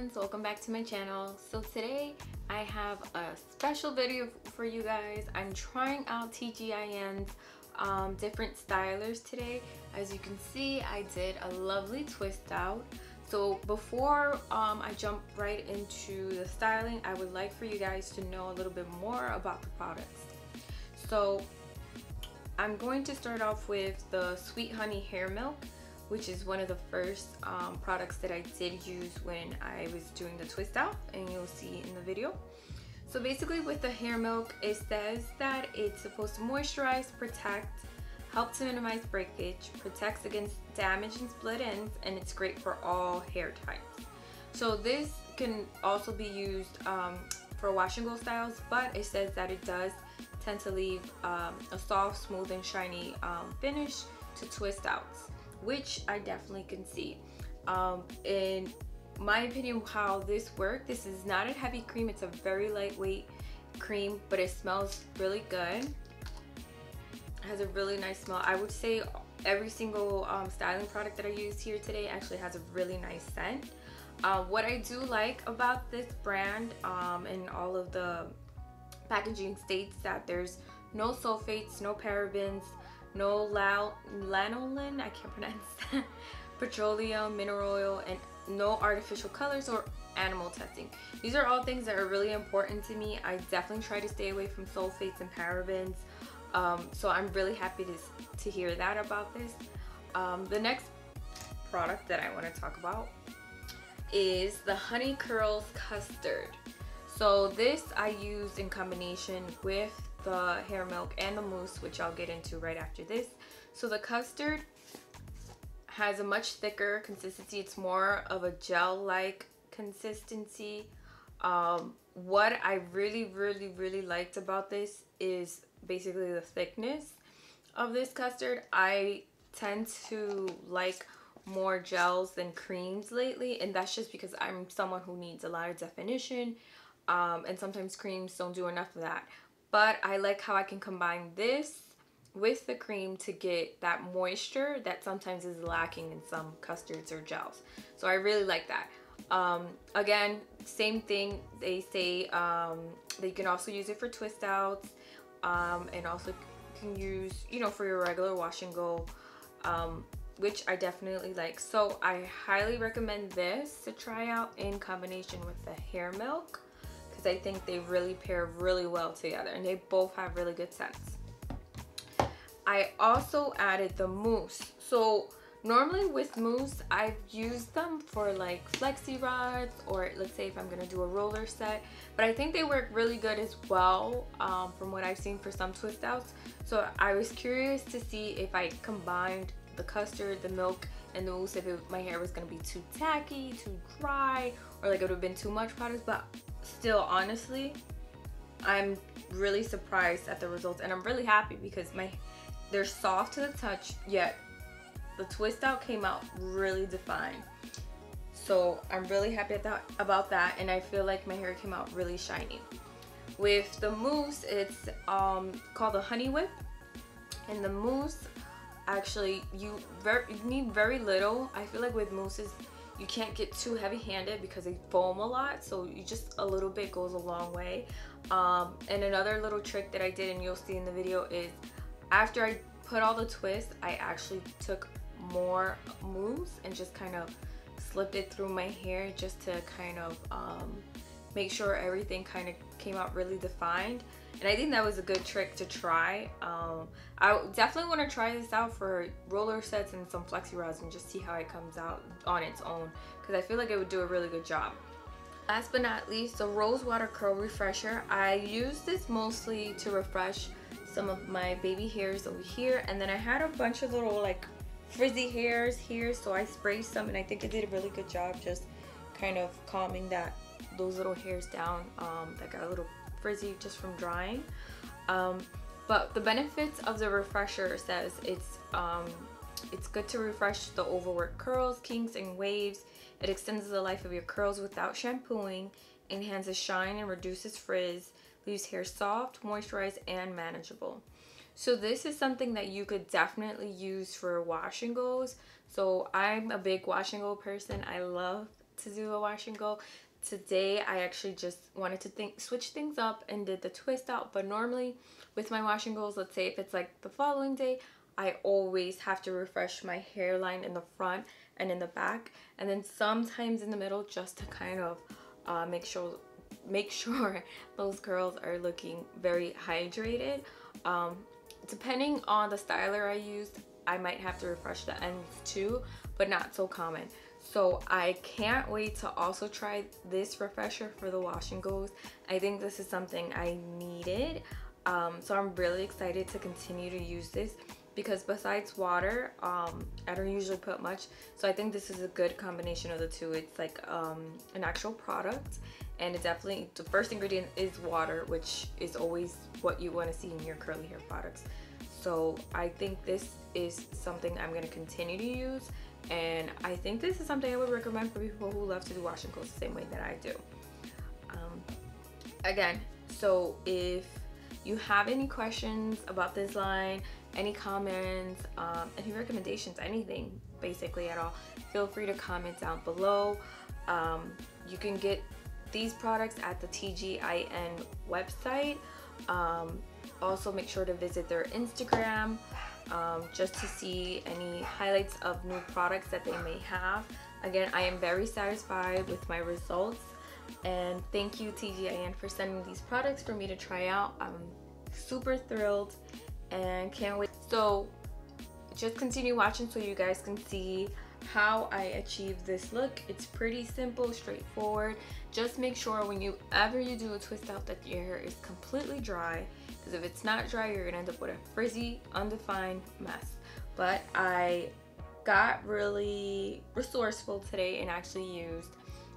friends, welcome back to my channel. So today I have a special video for you guys. I'm trying out TGIN's different stylers today. As you can see, I did a lovely twist out. So before I jump right into the styling, I would like for you guys to know a little bit more about the products. So I'm going to start off with the Sweet Honey Hair Milk, which is one of the first products that I did use when I was doing the twist out, and you'll see in the video. So basically with the hair milk, it says that it's supposed to moisturize, protect, help to minimize breakage, protects against damage and split ends, and it's great for all hair types. So this can also be used for wash and go styles, but it says that it does tend to leave a soft, smooth, and shiny finish to twist outs, which I definitely can see. In my opinion, how this works, this is not a heavy cream, it's a very lightweight cream, but it smells really good. It has a really nice smell. I would say every single styling product that I used here today actually has a really nice scent. What I do like about this brand, and all of the packaging states that there's no sulfates, no parabens, no lanolin, I can't pronounce that, petroleum, mineral oil, and no artificial colors or animal testing. These are all things that are really important to me. I definitely try to stay away from sulfates and parabens. So I'm really happy to hear that about this. The next product that I want to talk about is the Honey Curls Custard. So this I use in combination with the hair milk and the mousse, which I'll get into right after this. So the custard has a much thicker consistency. It's more of a gel-like consistency. What I really liked about this is basically the thickness of this custard. I tend to like more gels than creams lately, and that's just because I'm someone who needs a lot of definition, and sometimes creams don't do enough of that. But I like how I can combine this with the cream to get that moisture that sometimes is lacking in some custards or gels. So I really like that. Again, same thing, they say that you can also use it for twist outs, and also can use, you know, for your regular wash and go, which I definitely like. So I highly recommend this to try out in combination with the hair milk, because I think they really pair really well together, and they both have really good scents. I also added the mousse. So normally with mousse, I've used them for like flexi rods, or let's say if I'm gonna do a roller set, but I think they work really good as well, from what I've seen for some twist outs. So I was curious to see if I combined the custard, the milk, and the mousse, if my hair was gonna be too tacky, too dry, or like it would have been too much product. But still, honestly, I'm really surprised at the results, and I'm really happy because they're soft to the touch, yet the twist out came out really defined. So I'm really happy about that, and I feel like my hair came out really shiny. With the mousse, it's called the Honey Whip, and the mousse, actually you need very little. I feel like with mousses you can't get too heavy-handed because they foam a lot, so you just a little bit goes a long way. And another little trick that I did, and you'll see in the video, is after I put all the twists, I actually took more mousse and just kind of slipped it through my hair, just to kind of make sure everything kind of came out really defined. And I think that was a good trick to try. I definitely want to try this out for roller sets and some flexi rods and just see how it comes out on its own, because I feel like it would do a really good job. Last but not least, the Rose Water Curl Refresher. I use this mostly to refresh some of my baby hairs over here, and then I had a bunch of little like frizzy hairs here, so I sprayed some, and I think it did a really good job just kind of calming those little hairs down that got a little frizzy just from drying. But the benefits of the refresher says it's good to refresh the overworked curls, kinks, and waves. It extends the life of your curls without shampooing, enhances shine and reduces frizz, leaves hair soft, moisturized, and manageable. So this is something that you could definitely use for wash and goes. So I'm a big wash and go person. I love to do a wash and go. Today I actually just wanted to switch things up and did the twist out. But normally with my wash and goes, let's say if it's like the following day, I always have to refresh my hairline in the front and in the back, and then sometimes in the middle, just to kind of make sure those curls are looking very hydrated. Depending on the styler I used, I might have to refresh the ends too, but not so common. So I can't wait to also try this refresher for the wash and goes. I think this is something I needed. So I'm really excited to continue to use this, because besides water, I don't usually put much. So I think this is a good combination of the two. It's like an actual product, and it definitely, the first ingredient is water, which is always what you want to see in your curly hair products. So I think this is something I'm going to continue to use, and I think this is something I would recommend for people who love to do wash and goes the same way that I do. Again, so if you have any questions about this line, any comments, any recommendations, anything basically at all, feel free to comment down below. You can get these products at the TGIN website. Also make sure to visit their Instagram just to see any highlights of new products that they may have. Again, I am very satisfied with my results, and thank you TGIN for sending these products for me to try out. I'm super thrilled and can't wait. So just continue watching so you guys can see how I achieve this look. It's pretty simple, straightforward. Just make sure whenever you do a twist out that your hair is completely dry, because if it's not dry, you're gonna end up with a frizzy, undefined mess. But I got really resourceful today and actually used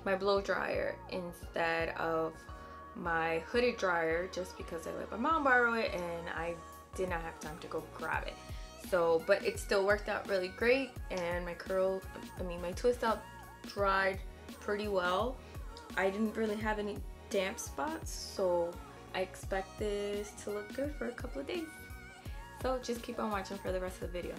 my blow dryer instead of my hooded dryer, just because I let my mom borrow it and I did not have time to go grab it. So, but it still worked out really great, and my twist out dried pretty well. I didn't really have any damp spots, so I expect this to look good for a couple of days. So just keep on watching for the rest of the video.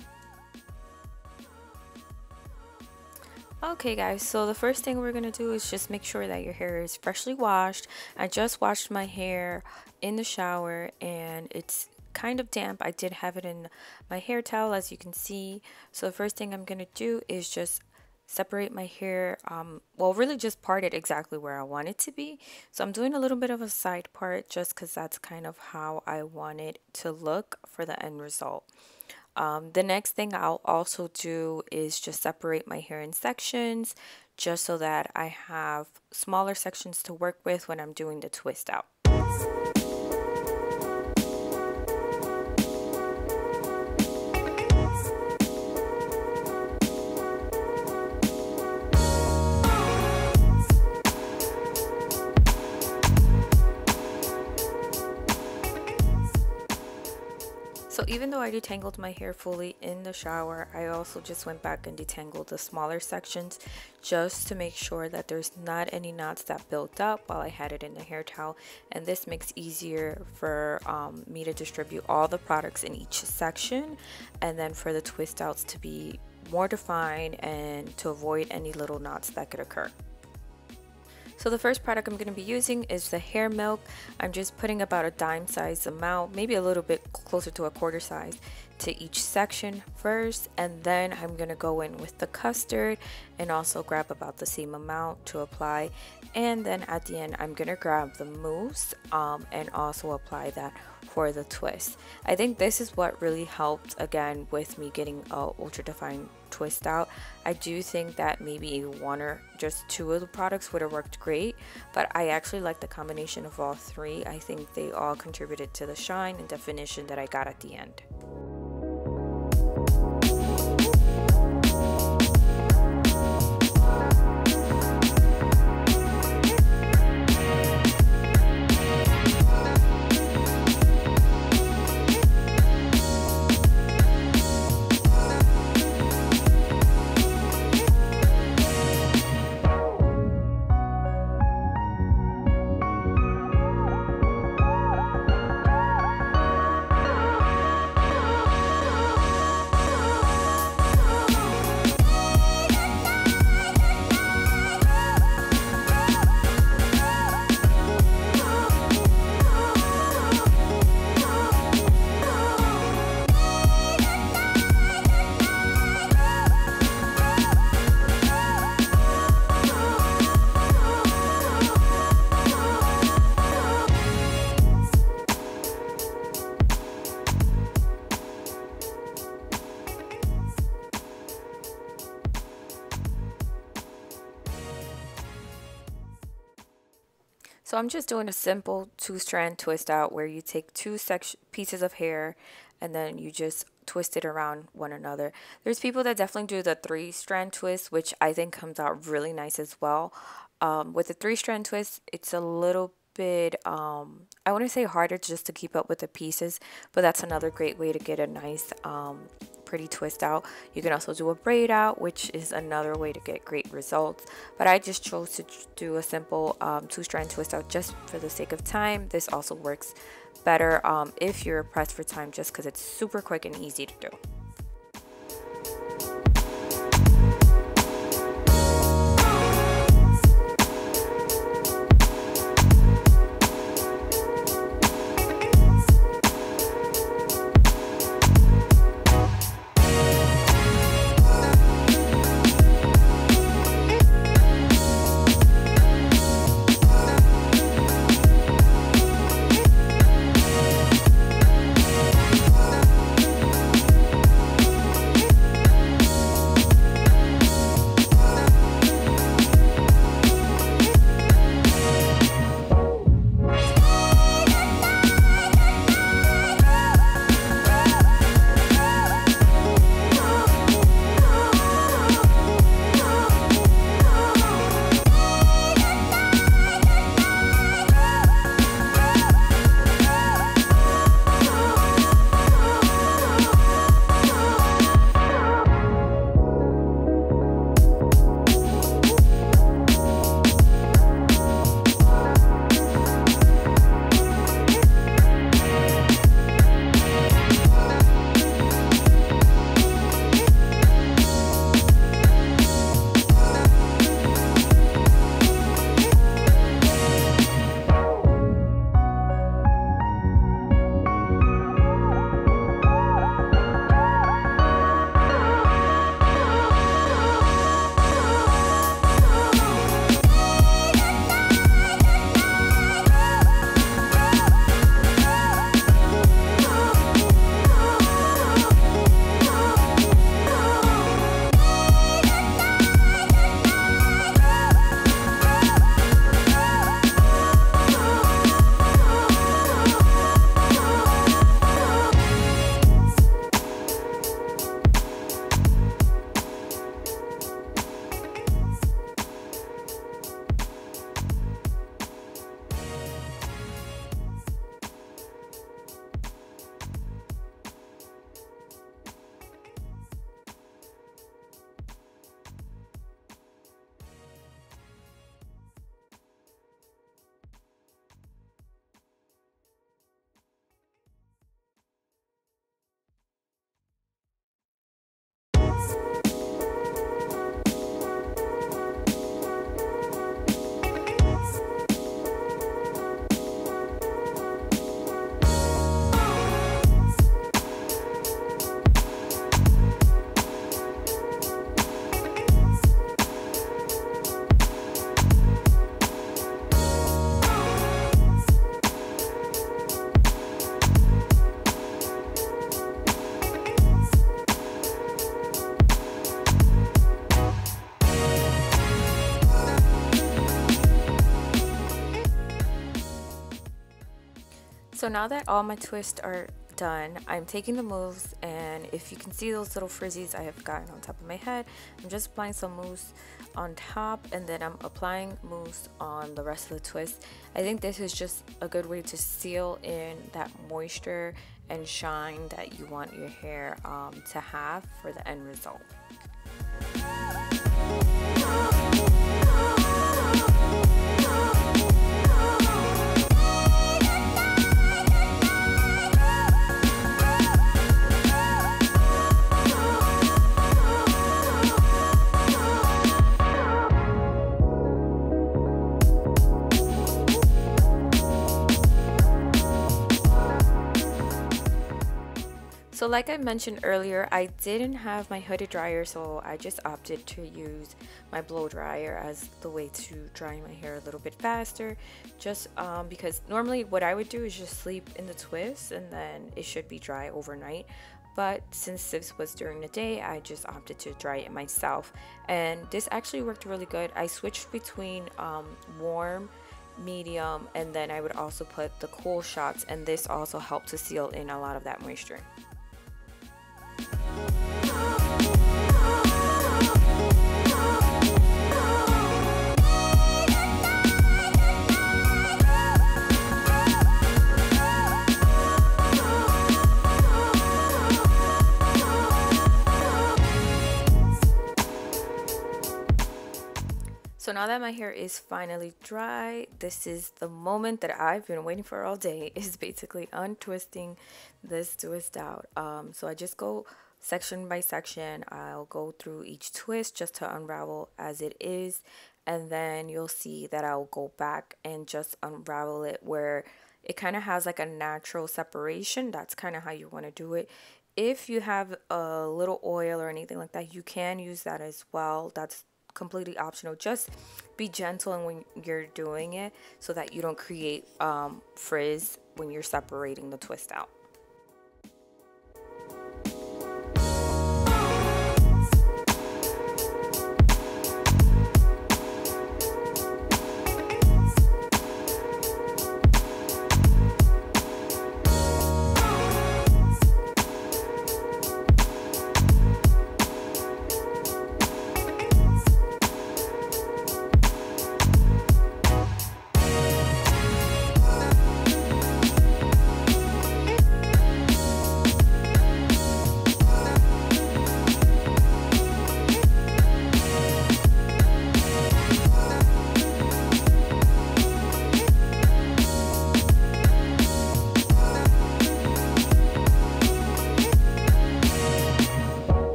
Okay guys, so the first thing we're gonna do is just make sure that your hair is freshly washed. I just washed my hair in the shower and it's kind of damp. I did have it in my hair towel, as you can see. So the first thing I'm gonna do is just separate my hair, well, really just part it exactly where I want it to be. So I'm doing a little bit of a side part just because that's kind of how I want it to look for the end result. The next thing I'll also do is just separate my hair in sections, just so that I have smaller sections to work with when I'm doing the twist out. So even though I detangled my hair fully in the shower, I also just went back and detangled the smaller sections just to make sure that there's not any knots that built up while I had it in the hair towel. And this makes easier for me to distribute all the products in each section, and then for the twist outs to be more defined and to avoid any little knots that could occur. So the first product I'm going to be using is the hair milk. I'm just putting about a dime size amount, maybe a little bit closer to a quarter size, to each section first, and then I'm going to go in with the custard and also grab about the same amount to apply, and then at the end I'm going to grab the mousse and also apply that for the twist. I think this is what really helped again with me getting a ultra defined twist out. I do think that maybe one or just two of the products would have worked great, but I actually like the combination of all three. I think they all contributed to the shine and definition that I got at the end. So I'm just doing a simple 2-strand twist out where you take two pieces of hair and then you just twist it around one another. There's people that definitely do the 3-strand twist, which I think comes out really nice as well. With the 3-strand twist, it's a little bit, I want to say harder just to keep up with the pieces, but that's another great way to get a nice, pretty twist out. You can also do a braid out, which is another way to get great results, but I just chose to do a simple 2-strand twist out just for the sake of time. This also works better if you're pressed for time, just because it's super quick and easy to do. So now that all my twists are done, I'm taking the mousse, and if you can see those little frizzies I have gotten on top of my head, I'm just applying some mousse on top, and then I'm applying mousse on the rest of the twist. I think this is just a good way to seal in that moisture and shine that you want your hair to have for the end result. So like I mentioned earlier, I didn't have my hooded dryer, so I just opted to use my blow dryer as the way to dry my hair a little bit faster, just because normally what I would do is just sleep in the twist and then it should be dry overnight. But since this was during the day, I just opted to dry it myself, and this actually worked really good. I switched between warm medium, and then I would also put the cool shots, and this also helped to seal in a lot of that moisture. So now that my hair is finally dry, this is the moment that I've been waiting for all day, is basically untwisting this twist out. So I just go section by section. I'll go through each twist just to unravel as it is, and then you'll see that I'll go back and just unravel it where it kind of has like a natural separation. That's kind of how you want to do it. If you have a little oil or anything like that, you can use that as well. That's completely optional. Just be gentle when you're doing it so that you don't create frizz when you're separating the twist out.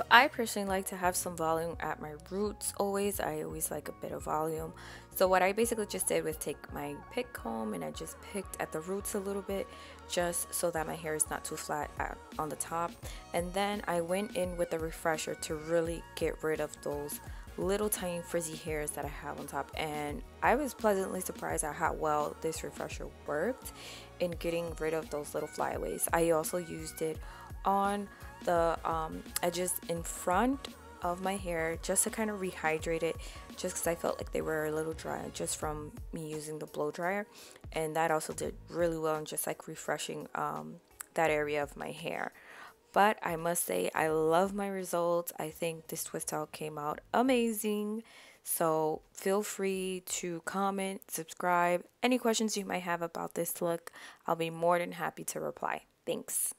I personally like to have some volume at my roots always. I always like a bit of volume. So what I basically just did was take my pick comb and I just picked at the roots a little bit just so that my hair is not too flat on the top. And then I went in with a refresher to really get rid of those little tiny frizzy hairs that I have on top. And I was pleasantly surprised at how well this refresher worked in getting rid of those little flyaways. I also used it on the edges in front of my hair just to kind of rehydrate it, just because I felt like they were a little dry just from me using the blow dryer, and that also did really well in just like refreshing that area of my hair. But I must say, I love my results. I think this twist out came out amazing. So feel free to comment, subscribe, any questions you might have about this look. I'll be more than happy to reply. Thanks.